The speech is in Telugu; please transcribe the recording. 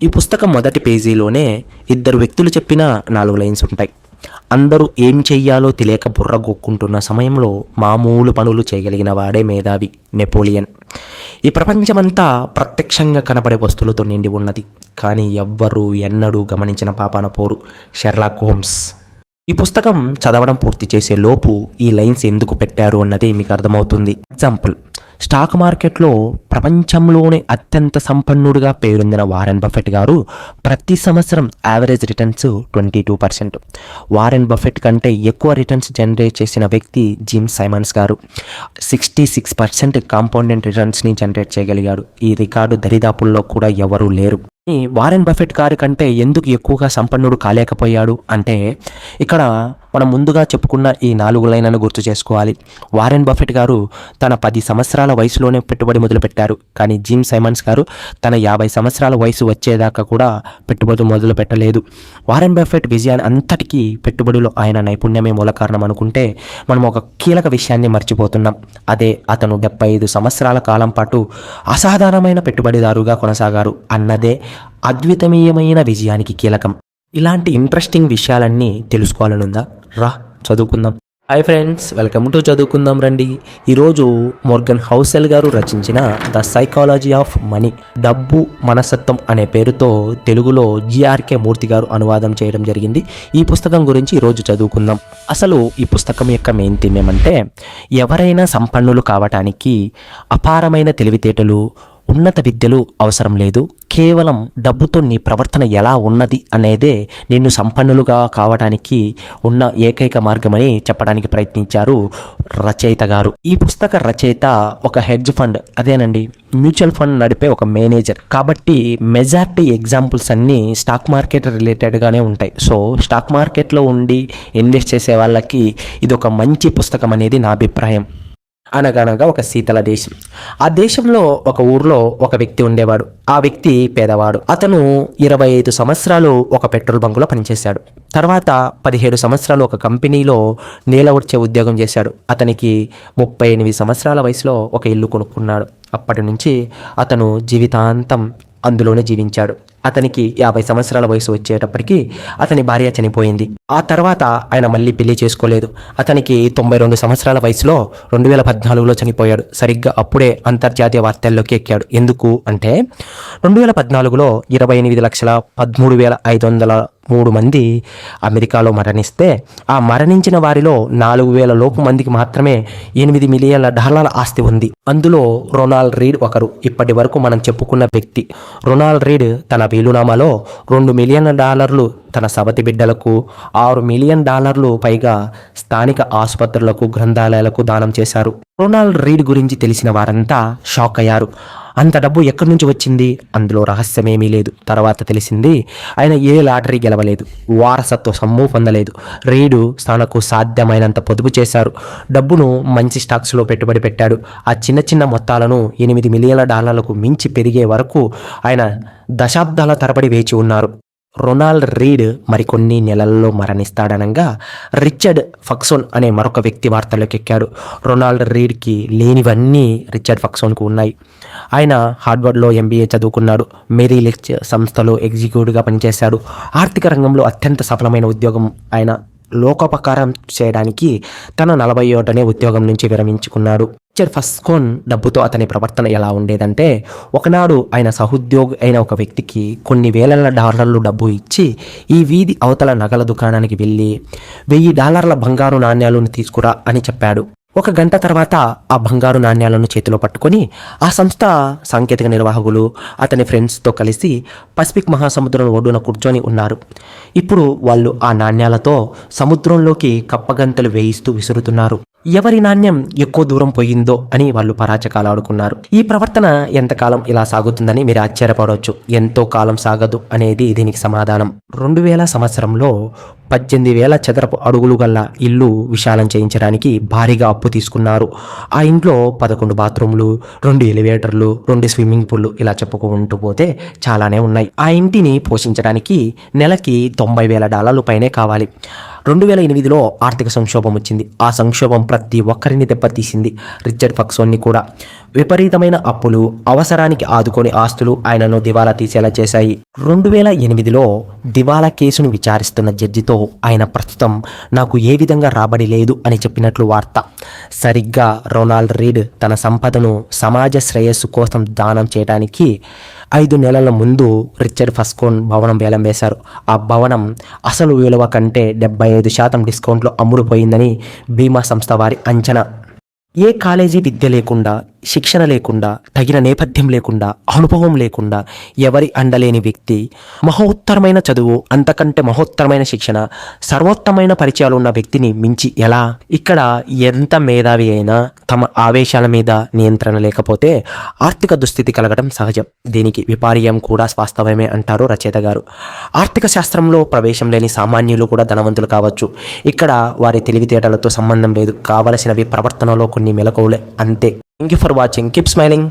ఈ పుస్తకం మొదటి పేజీలోనే ఇద్దరు వ్యక్తులు చెప్పిన 4 లైన్స్ ఉంటాయి. అందరూ ఏం చెయ్యాలో తెలియక బుర్ర గొక్కుంటున్న సమయంలో మామూలు పనులు చేయగలిగిన వాడే మేధావి, నెపోలియన్. ఈ ప్రపంచమంతా ప్రత్యక్షంగా కనబడే వస్తువులతో నిండి ఉన్నది, కానీ ఎవ్వరూ ఎన్నడూ గమనించిన పాపాన పోరు, షెర్లాక్ హోమ్స్. ఈ పుస్తకం చదవడం పూర్తి చేసే లోపు ఈ లైన్స్ ఎందుకు పెట్టారు అన్నది మీకు అర్థమవుతుంది. ఎగ్జాంపుల్, స్టాక్ మార్కెట్లో ప్రపంచంలోనే అత్యంత సంపన్నుడిగా పేరొందిన వారెన్ బఫెట్ గారు ప్రతి సంవత్సరం యావరేజ్ రిటర్న్స్ 22%. వారెన్ బఫెట్ కంటే ఎక్కువ రిటర్న్స్ జనరేట్ చేసిన వ్యక్తి జిమ్ సైమన్స్ గారు 66% కాంపౌండెడ్ రిటర్న్స్ని జనరేట్ చేయగలిగాడు. ఈ రికార్డు దరిదాపుల్లో కూడా ఎవరూ లేరు. వారెన్ బఫెట్ గారి కంటే ఎందుకు ఎక్కువగా సంపన్నుడు కాలేకపోయాడు అంటే, ఇక్కడ మనం ముందుగా చెప్పుకున్న ఈ 4 లైన్లను గుర్తు చేసుకోవాలి. వారెన్ బఫెట్ గారు తన 10 సంవత్సరాల వయసులోనే పెట్టుబడి మొదలుపెట్టారు, కానీ జిమ్ సైమన్స్ గారు తన 50 సంవత్సరాల వయసు వచ్చేదాకా కూడా పెట్టుబడి మొదలు పెట్టలేదు. వారెన్ బఫెట్ విజయాన్ని అంతటికీ పెట్టుబడిలో ఆయన నైపుణ్యమే మూల కారణం అనుకుంటే మనం ఒక కీలక విషయాన్ని మర్చిపోతున్నాం. అదే అతను 75 సంవత్సరాల కాలం పాటు అసాధారణమైన పెట్టుబడిదారుగా కొనసాగారు అన్నదే అద్వితీయమైన విజయానికి కీలకం. ఇలాంటి ఇంట్రెస్టింగ్ విషయాలన్నీ తెలుసుకోవాలనుందా? రా చదువుకుందాం. హాయ్ ఫ్రెండ్స్, వెల్కమ్ టు చదువుకుందాం రండి. ఈరోజు మోర్గన్ హౌసెల్ గారు రచించిన ద సైకాలజీ ఆఫ్ మనీ, డబ్బు మనస్తత్వం అనే పేరుతో తెలుగులో జిఆర్కే మూర్తి గారు అనువాదం చేయడం జరిగింది. ఈ పుస్తకం గురించి ఈరోజు చదువుకుందాం. అసలు ఈ పుస్తకం యొక్క మెయిన్ థీమ్ ఏమంటే, ఎవరైనా సంపన్నులు కావటానికి అపారమైన తెలివితేటలు, ఉన్నత విద్యలు అవసరం లేదు. కేవలం డబ్బుతో నీ ప్రవర్తన ఎలా ఉన్నది అనేదే నిన్ను సంపన్నులుగా కావడానికి ఉన్న ఏకైక మార్గమని చెప్పడానికి ప్రయత్నించారు రచయిత గారు. ఈ పుస్తక రచయిత ఒక హెడ్జ్ ఫండ్, అదేనండి మ్యూచువల్ ఫండ్ నడిపే ఒక మేనేజర్. కాబట్టి మెజారిటీ ఎగ్జాంపుల్స్ అన్నీ స్టాక్ మార్కెట్ రిలేటెడ్గానే ఉంటాయి. సో స్టాక్ మార్కెట్లో ఉండి ఇన్వెస్ట్ చేసే వాళ్ళకి ఇది ఒక మంచి పుస్తకం అనేది నా అభిప్రాయం. అనగనగా ఒక శీతల దేశం. ఆ దేశంలో ఒక ఊర్లో ఒక వ్యక్తి ఉండేవాడు. ఆ వ్యక్తి పేదవాడు. అతను 25 సంవత్సరాలు ఒక పెట్రోల్ బంకులో పనిచేశాడు. తర్వాత 17 సంవత్సరాలు ఒక కంపెనీలో నీలవడ్చే ఉద్యోగం చేశాడు. అతనికి 38 సంవత్సరాల వయసులో ఒక ఇల్లు కొనుక్కున్నాడు. అప్పటి నుంచి అతను జీవితాంతం అందులోనే జీవించాడు. అతనికి 50 సంవత్సరాల వయసు వచ్చేటప్పటికి అతని భార్య చనిపోయింది. ఆ తర్వాత ఆయన మళ్ళీ పెళ్లి చేసుకోలేదు. అతనికి 92 సంవత్సరాల వయసులో 2014లో చనిపోయాడు. సరిగ్గా అప్పుడే అంతర్జాతీయ వార్తల్లోకి ఎక్కాడు. ఎందుకు అంటే 2014లో 28,13,503 మంది అమెరికాలో మరణిస్తే ఆ మరణించిన వారిలో 4,000 లోపు మందికి మాత్రమే $8 మిలియన్ల ఆస్తి ఉంది. అందులో రొనాల్డ్ రీడ్ ఒకరు. ఇప్పటి వరకు మనం చెప్పుకున్న వ్యక్తి. రొనాల్డ్ రీడ్ తన వీలునామాలో $2 మిలియన్ల తన సవతి బిడ్డలకు, $6 మిలియన్ పైగా స్థానిక ఆసుపత్రులకు, గ్రంథాలయాలకు దానం చేశారు. రొనాల్డ్ రీడ్ గురించి తెలిసిన వారంతా షాక్ అయ్యారు. అంత డబ్బు ఎక్కడి నుంచి వచ్చింది? అందులో రహస్యమేమీ లేదు. తర్వాత తెలిసింది, ఆయన ఏ లాటరీ గెలవలేదు, వారసత్వ సొమ్ము పొందలేదు. రీడు తనకు సాధ్యమైనంత పొదుపు చేశారు. డబ్బును మంచి స్టాక్స్లో పెట్టుబడి పెట్టాడు. ఆ చిన్న చిన్న మొత్తాలను $8 మిలియన్ల మించి పెరిగే వరకు ఆయన దశాబ్దాల తరబడి వేచి ఉన్నారు. రొనాల్డ్ రీడ్ మరికొన్ని నెలల్లో మరణిస్తాడనగా రిచర్డ్ ఫక్సోన్ అనే మరొక వ్యక్తి వార్తల్లోకి ఎక్కాడు. రొనాల్డ్ రీడ్కి లేనివన్నీ రిచర్డ్ ఫక్సోన్కు ఉన్నాయి. ఆయన హార్వర్డ్లో MBA చదువుకున్నాడు. మేరీ లిచ్ సంస్థలో ఎగ్జిక్యూటివ్గా పనిచేశాడు. ఆర్థిక రంగంలో అత్యంత సఫలమైన ఉద్యోగం ఆయన లోకోపకారం చేయడానికి తన 41నే ఉద్యోగం నుంచి విరమించుకున్నాడు. రిచర్డ్ ఫక్సోన్ డబ్బుతో అతని ప్రవర్తన ఎలా ఉండేదంటే, ఒకనాడు ఆయన సహోద్యోగి అయిన ఒక వ్యక్తికి కొన్ని వేల డాలర్లు డబ్బు ఇచ్చి ఈ వీధి అవతల నగల దుకాణానికి వెళ్ళి $1,000 బంగారు నాణ్యాలను తీసుకురా అని చెప్పాడు. 1 గంట తర్వాత ఆ బంగారు నాణ్యాలను చేతిలో పట్టుకొని ఆ సంస్థ సాంకేతిక నిర్వాహకులు అతని ఫ్రెండ్స్తో కలిసి పసిఫిక్ మహాసముద్రం ఒడ్డున కూర్చొని ఉన్నారు. ఇప్పుడు వాళ్ళు ఆ నాణ్యాలతో సముద్రంలోకి కప్పగంతలు వేయిస్తూ విసురుతున్నారు. ఎవరి నాణ్యం ఎక్కువ దూరం పోయిందో అని వాళ్ళు పరాచకాలు ఆడుకున్నారు. ఈ ప్రవర్తన ఎంతకాలం ఇలా సాగుతుందని మీరు ఆశ్చర్యపడవచ్చు. ఎంతో కాలం సాగదు అనేది దీనికి సమాధానం. 2000 సంవత్సరంలో 18,000 చదరపు అడుగులు గల ఇల్లు విశాలం చేయించడానికి భారీగా అప్పు తీసుకున్నారు. ఆ ఇంట్లో 11 బాత్రూమ్లు, 2 ఎలివేటర్లు, 2 స్విమ్మింగ్ పూల్లు, ఇలా చెప్పుకుంటూ పోతే చాలానే ఉన్నాయి. ఆ ఇంటిని పోషించడానికి నెలకి $90,000 పైనే కావాలి. 2008లో ఆర్థిక సంక్షోభం వచ్చింది. ఆ సంక్షోభం ప్రతి ఒక్కరిని దెబ్బతీసింది. రిచర్డ్ ఫక్సోన్ని కూడా. విపరీతమైన అప్పులు, అవసరానికి ఆదుకొని ఆస్తులు ఆయనను దివాలా తీసేలా చేశాయి. 2008లో దివాలా కేసును విచారిస్తున్న జడ్జితో ఆయన ప్రస్తుతం నాకు ఏ విధంగా రాబడి లేదు అని చెప్పినట్లు వార్త. సరిగ్గా రొనాల్డ్ రీడ్ తన సంపదను సమాజ శ్రేయస్సు కోసం దానం చేయడానికి 5 నెలల ముందు రిచర్డ్ ఫస్కోన్ భవనం వేలం వేశారు. ఆ భవనం అసలు విలువ కంటే 75% డిస్కౌంట్లో అమ్ముడుపోయిందని బీమా సంస్థ వారి అంచనా. ఏ కాలేజీ విద్య లేకుండా, శిక్షణ లేకుండా, తగిన నేపథ్యం లేకుండా, అనుభవం లేకుండా, ఎవరి అండలేని వ్యక్తి, మహోత్తరమైన చదువు, అంతకంటే మహోత్తరమైన శిక్షణ, సర్వోత్తమైన పరిచయాలు ఉన్న వ్యక్తిని మించి ఎలా? ఇక్కడ ఎంత మేధావి అయినా తమ ఆవేశాల మీద నియంత్రణ లేకపోతే ఆర్థిక దుస్థితి కలగడం సహజం. దీనికి విపర్యం కూడా వాస్తవమే అంటారు రచయిత గారు. ఆర్థిక శాస్త్రంలో ప్రవేశం లేని సామాన్యులు కూడా ధనవంతులు కావచ్చు. ఇక్కడ వారి తెలివితేటలతో సంబంధం లేదు, కావలసినవి ప్రవర్తనలో కొన్ని మెలకువలే అంతే. Thank you for watching. Keep smiling.